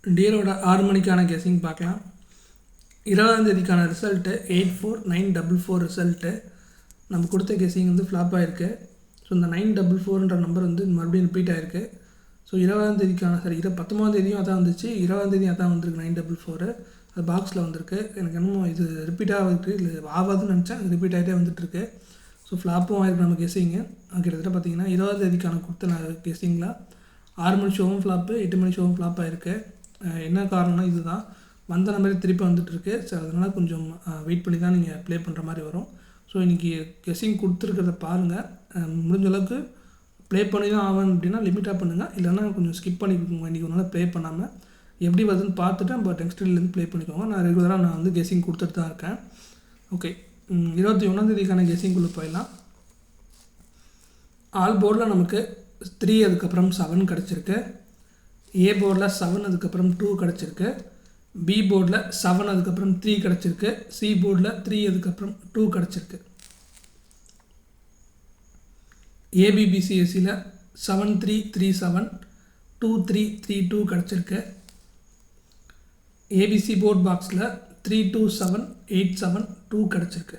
டியரோட 6 மணிக்கான கெஸிங் பார்க்கலாம். 20ஆம் தேதிக்கான result 84,944 result. நம்ம கொடுத்த கெஸிங் வந்து ஃப்ளாப் ஆகிருக்கு. ஸோ இந்த 944ன்ற நம்பர் வந்து மறுபடியும் ரிப்பீட் ஆகிருக்கு. ஸோ 20ஆம் தேதிக்கான 19ஆம் தேதியும் அதான் வந்துச்சு, 20ஆம் தேதியும் அதான் வந்திருக்கு 944. அது பாக்ஸில் வந்திருக்கு. எனக்கு என்னமோ இது ரிப்பீட் ஆகிருக்கு, இல்லை ஆகாதுன்னு நினச்சேன், அது ரிப்பீட் ஆகிட்டே வந்துட்டுருக்கு. ஸோ ஃப்ளாப்பும் ஆகிருக்கு நம்ம கெஸிங்கு. கிட்டத்தட்ட பார்த்தீங்கன்னா 20ஆம் தேதிக்கான கொடுத்த கெஸிங்கில் 6 மணி ஷோவும் ஃப்ளாப்பு, 8 மணி ஷோவும் ஃப்ளாப் ஆகிருக்கு. என்ன காரணம்னா இதுதான், வந்த நம்பரே திருப்பி வந்துட்டுருக்கு. ஸோ அதனால் கொஞ்சம் வெயிட் பண்ணி தான் நீங்கள் ப்ளே பண்ணுற மாதிரி வரும். ஸோ இன்றைக்கி கெஸிங் கொடுத்துருக்கிறத பாருங்கள். முடிஞ்ச அளவுக்கு ப்ளே பண்ணி தான் ஆகணும் அப்படின்னா லிமிட்டாக பண்ணுங்கள், இல்லைன்னா கொஞ்சம் ஸ்கிப் பண்ணிக்கோங்க. இன்றைக்கி ஒரு நாள் ப்ளே பண்ணாமல் எப்படி வருதுன்னு பார்த்துட்டு நம்ம நெக்ஸ்ட் டேலேருந்து ப்ளே பண்ணிக்கோங்க. நான் ரெகுலராக நான் வந்து கெஸிங் கொடுத்துட்டு தான் இருக்கேன். ஓகே, 21ஆம் தேதிக்கான கெஸிங்குள்ளே போயிடலாம். ஆல் போர்டில் நமக்கு 3 அதுக்கப்புறம் 7 கிடச்சிருக்கு. ஏ போர்டில் 7 அதுக்கப்புறம் 2 கிடச்சிருக்கு. பி போர்டில் 7 அதுக்கப்புறம் 3 கிடச்சிருக்கு. சி போர்டில் 3 அதுக்கப்புறம் 2 கிடச்சிருக்கு. ஏபிபிசிஎஸ்சியில் 7337 2332 கிடச்சிருக்கு. ஏபிசி போர்ட் பாக்ஸில் 327872 கிடச்சிருக்கு.